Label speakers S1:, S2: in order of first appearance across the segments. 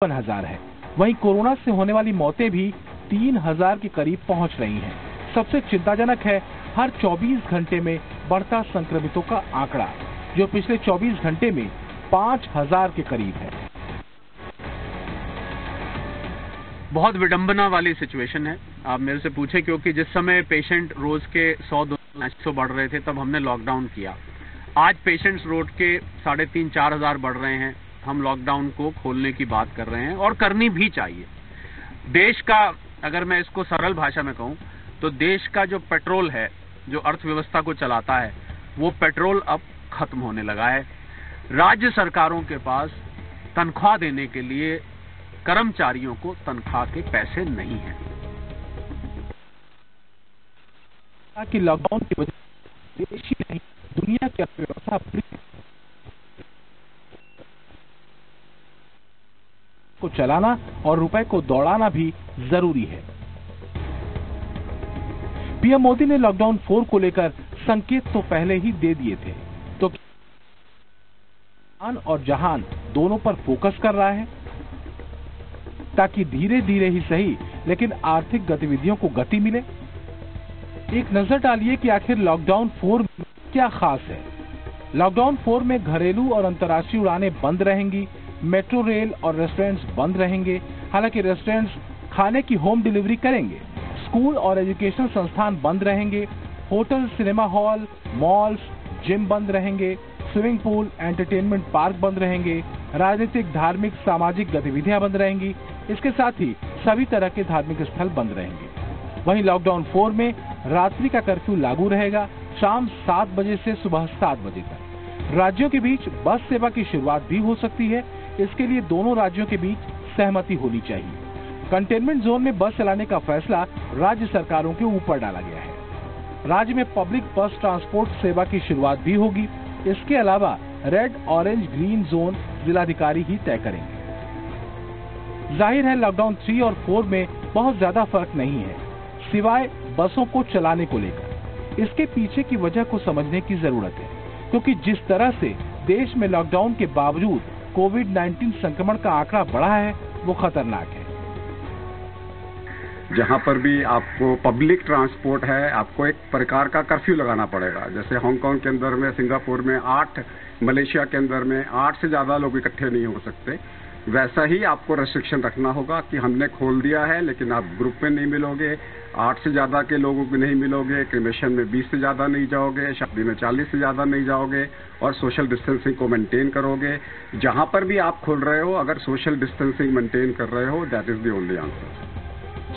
S1: 5000 है। वहीं कोरोना से होने वाली मौतें भी 3000 के करीब पहुंच रही हैं। सबसे चिंताजनक है हर 24 घंटे में बढ़ता संक्रमितों का आंकड़ा, जो पिछले 24 घंटे में 5000 के करीब है।
S2: बहुत विडंबना वाली सिचुएशन है। आप मेरे से पूछे क्योंकि जिस समय पेशेंट रोज के 100-200 बढ़ रहे थे तब हमने लॉकडाउन किया। आज पेशेंट्स रोज के 3500-4000 हजार बढ़ रहे हैं। हम लॉकडाउन को खोलने की बात कर रहे हैं और करनी भी चाहिए। देश का, अगर मैं इसको सरल भाषा में कहूं तो देश का जो पेट्रोल है, जो अर्थव्यवस्था को चलाता है, वो पेट्रोल अब खत्म होने लगा है। राज्य सरकारों के पास तनख्वाह देने के लिए कर्मचारियों को तनख्वाह के पैसे नहीं हैं।
S1: कि लॉकडाउन की वजह से देश ही नहीं, दुनिया की अर्थव्यवस्था को चलाना और रुपए को दौड़ाना भी जरूरी है। पीएम मोदी ने लॉकडाउन 4 को लेकर संकेत तो पहले ही दे दिए थे, तो और जहान दोनों पर फोकस कर रहा है ताकि धीरे धीरे ही सही लेकिन आर्थिक गतिविधियों को गति मिले। एक नजर डालिए कि आखिर लॉकडाउन 4 में क्या खास है। लॉकडाउन 4 में घरेलू और अंतर्राष्ट्रीय उड़ानें बंद रहेंगी, मेट्रो, रेल और रेस्टोरेंट्स बंद रहेंगे। हालांकि रेस्टोरेंट्स खाने की होम डिलीवरी करेंगे। स्कूल और एजुकेशनल संस्थान बंद रहेंगे। Hotel, cinema hall, malls, gym बंद रहेंगे। स्विमिंग पूल, एंटरटेनमेंट पार्क बंद रहेंगे। राजनीतिक, धार्मिक, सामाजिक गतिविधियां बंद रहेंगी। इसके साथ ही सभी तरह के धार्मिक स्थल बंद रहेंगे। वहीं लॉकडाउन 4 में रात्रि का कर्फ्यू लागू रहेगा, शाम 7 बजे से सुबह 7 बजे तक। राज्यों के बीच बस सेवा की शुरुआत भी हो सकती है। इसके लिए दोनों राज्यों के बीच सहमति होनी चाहिए। कंटेनमेंट जोन में बस चलाने का फैसला राज्य सरकारों के ऊपर डाला गया है। राज्य में पब्लिक बस ट्रांसपोर्ट सेवा की शुरुआत भी होगी। इसके अलावा रेड, ऑरेंज, ग्रीन जोन जिलाधिकारी ही तय करेंगे। जाहिर है लॉकडाउन 3 और 4 में बहुत ज्यादा फर्क नहीं है, सिवाय बसों को चलाने को लेकर। इसके पीछे की वजह को समझने की जरूरत है, क्योंकि जिस तरह से देश में लॉकडाउन के बावजूद कोविड-19 संक्रमण का आंकड़ा बढ़ा है, वो खतरनाक है।
S3: जहां पर भी आपको पब्लिक ट्रांसपोर्ट है, आपको एक प्रकार का कर्फ्यू लगाना पड़ेगा। जैसे हांगकांग के अंदर में, सिंगापुर में 8, मलेशिया के अंदर में 8 से ज्यादा लोग इकट्ठे नहीं हो सकते। वैसा ही आपको रेस्ट्रिक्शन रखना होगा कि हमने खोल दिया है, लेकिन आप ग्रुप में नहीं मिलोगे, 8 से ज्यादा के लोगों को नहीं मिलोगे, क्रिमेशन में 20 से ज्यादा नहीं जाओगे, शादी में 40 से ज्यादा नहीं जाओगे और सोशल डिस्टेंसिंग को मेंटेन करोगे। जहां पर भी आप खोल रहे हो, अगर सोशल डिस्टेंसिंग मेंटेन कर रहे हो, that is the only answer.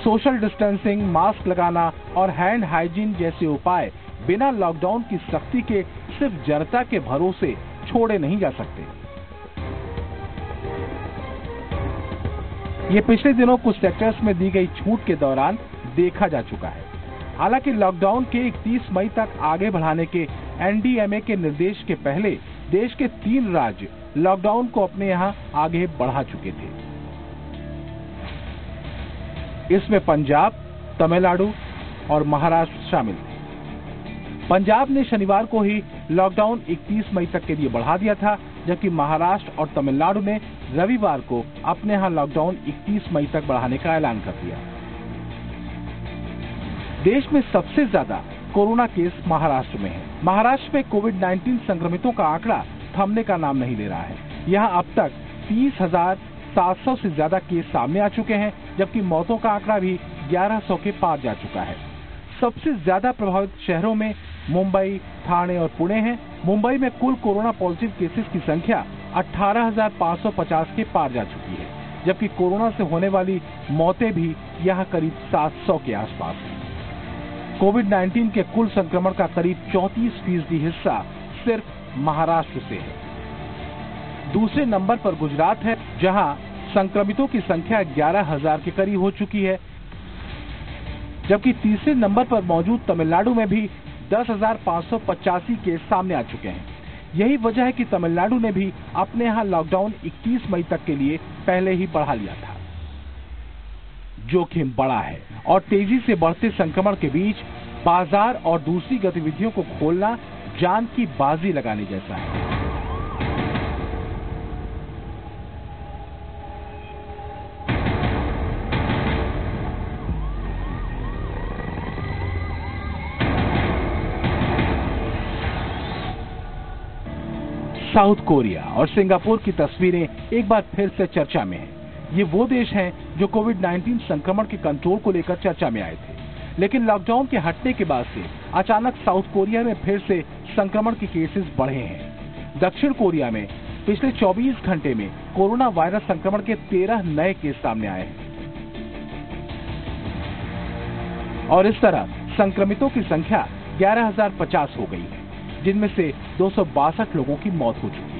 S1: Social distancing, mask लगाना और हैंड हाइजीन जैसे उपाय बिना लॉकडाउन की सख्ती के सिर्फ जनता के भरोसे छोड़े नहीं जा सकते। ये पिछले दिनों कुछ सेक्टर्स में दी गई छूट के दौरान देखा जा चुका है। हालांकि लॉकडाउन के 31 मई तक आगे बढ़ाने के एनडीएमए के निर्देश के पहले देश के 3 राज्य लॉकडाउन को अपने यहां आगे बढ़ा चुके थे। इसमें पंजाब, तमिलनाडु और महाराष्ट्र शामिल थे। पंजाब ने शनिवार को ही लॉकडाउन 31 मई तक के लिए बढ़ा दिया था, जबकि महाराष्ट्र और तमिलनाडु ने रविवार को अपने यहां लॉकडाउन 31 मई तक बढ़ाने का ऐलान कर दिया। देश में सबसे ज्यादा कोरोना केस महाराष्ट्र में है। महाराष्ट्र में कोविड-19 संक्रमितों का आंकड़ा थमने का नाम नहीं ले रहा है। यहां अब तक 30,700 से ज्यादा केस सामने आ चुके हैं, जबकि मौतों का आंकड़ा भी 1100 के पार जा चुका है। सबसे ज्यादा प्रभावित शहरों में मुंबई, ठाणे और पुणे हैं। मुंबई में कुल कोरोना पॉजिटिव केसेस की संख्या 18,550 के पार जा चुकी है, जबकि कोरोना से होने वाली मौतें भी यहां करीब 700 के आसपास हैं। कोविड-19 के कुल संक्रमण का करीब 34% हिस्सा सिर्फ महाराष्ट्र से है। दूसरे नंबर पर गुजरात है, जहां संक्रमितों की संख्या 11,000 के करीब हो चुकी है, जबकि तीसरे नंबर पर मौजूद तमिलनाडु में भी 10,585 केस सामने आ चुके हैं। यही वजह है कि तमिलनाडु ने भी अपने यहां लॉकडाउन 31 मई तक के लिए पहले ही बढ़ा लिया था। जोखिम बड़ा है और तेजी से बढ़ते संक्रमण के बीच बाजार और दूसरी गतिविधियों को खोलना जान की बाजी लगाने जैसा है। साउथ कोरिया और सिंगापुर की तस्वीरें एक बार फिर से चर्चा में हैं। ये वो देश हैं जो कोविड-19 संक्रमण के कंट्रोल को लेकर चर्चा में आए थे, लेकिन लॉकडाउन के हटने के बाद से अचानक साउथ कोरिया में फिर से संक्रमण के केसेस बढ़े हैं। दक्षिण कोरिया में पिछले 24 घंटे में कोरोना वायरस संक्रमण के 13 नए केस सामने आए हैं और इस तरह संक्रमितों की संख्या 11,050 हो गई है, जिनमें से 262 लोगों की मौत हो चुकी है।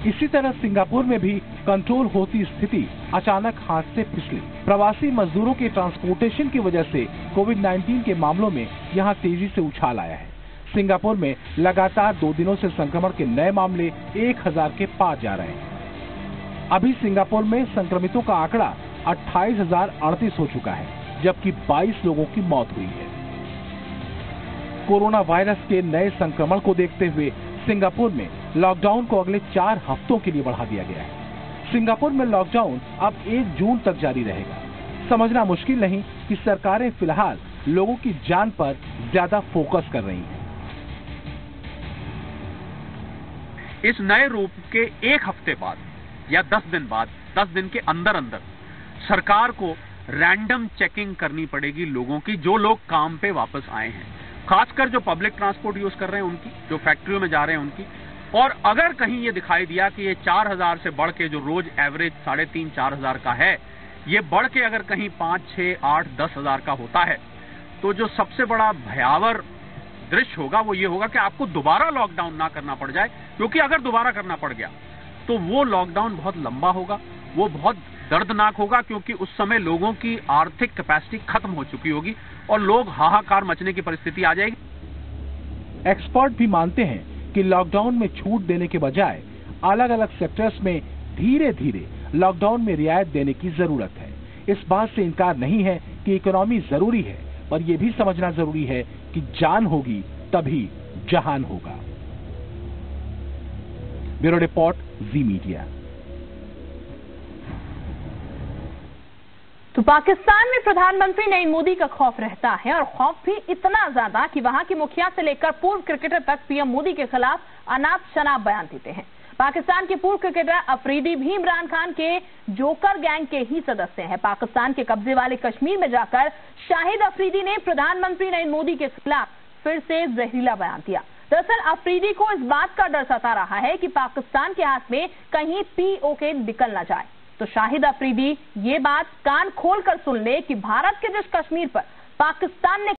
S1: इसी तरह सिंगापुर में भी कंट्रोल होती स्थिति अचानक हाथ से फिसली। प्रवासी मजदूरों के ट्रांसपोर्टेशन की वजह से कोविड-19 के मामलों में यहां तेजी से उछाल आया है। सिंगापुर में लगातार 2 दिनों से संक्रमण के नए मामले 1000 के पार जा रहे हैं। अभी सिंगापुर में संक्रमितों का आंकड़ा 28,038 हो चुका है, जबकि 22 लोगों की मौत हुई है। कोरोना वायरस के नए संक्रमण को देखते हुए सिंगापुर में लॉकडाउन को अगले 4 हफ्तों के लिए बढ़ा दिया गया है। सिंगापुर में लॉकडाउन अब 1 जून तक जारी रहेगा। समझना मुश्किल नहीं कि सरकारें फिलहाल लोगों की जान पर ज्यादा फोकस कर रही हैं।
S2: इस नए रूप के 1 हफ्ते बाद या 10 दिन बाद, 10 दिन के अंदर अंदर सरकार को रैंडम चेकिंग करनी पड़ेगी लोगों की, जो लोग काम पे वापस आए हैं, खासकर जो पब्लिक ट्रांसपोर्ट यूज कर रहे हैं उनकी, जो फैक्ट्रियों में जा रहे हैं उनकी। और अगर कहीं ये दिखाई दिया कि ये 4000 से बढ़ के जो रोज एवरेज 3,500-4,000 का है, ये बढ़ के अगर कहीं 5, 6, 8, 10,000 का होता है, तो जो सबसे बड़ा भयावह दृश्य होगा वो ये होगा कि आपको दोबारा लॉकडाउन ना करना पड़ जाए, क्योंकि अगर दोबारा करना पड़ गया तो वो लॉकडाउन बहुत लंबा होगा, वो बहुत दर्दनाक होगा, क्योंकि उस समय लोगों की आर्थिक कैपेसिटी खत्म हो चुकी होगी और लोग हाहाकार मचने की परिस्थिति आ जाएगी।
S1: एक्सपर्ट भी मानते हैं कि लॉकडाउन में छूट देने के बजाय अलग अलग सेक्टर्स में धीरे धीरे लॉकडाउन में रियायत देने की जरूरत है। इस बात से इनकार नहीं है कि इकोनॉमी जरूरी है, पर यह भी समझना जरूरी है कि जान होगी तभी जहान होगा। ब्यूरो रिपोर्ट, जी मीडिया।
S4: तो पाकिस्तान में प्रधानमंत्री नरेंद्र मोदी का खौफ रहता है, और खौफ भी इतना ज्यादा कि वहां के मुखिया से लेकर पूर्व क्रिकेटर तक पीएम मोदी के खिलाफ अनाप शनाप बयान देते हैं। पाकिस्तान के पूर्व क्रिकेटर अफरीदी भी इमरान खान के जोकर गैंग के ही सदस्य हैं। पाकिस्तान के कब्जे वाले कश्मीर में जाकर शाहिद अफरीदी ने प्रधानमंत्री नरेंद्र मोदी के खिलाफ फिर से जहरीला बयान दिया। दरअसल अफरीदी को इस बात का डर सता रहा है कि पाकिस्तान के हाथ में कहीं पीओके निकल ना जाए। तो शाहिद अफरीदी ये बात कान खोलकर सुन ले कि भारत के जिस कश्मीर पर पाकिस्तान ने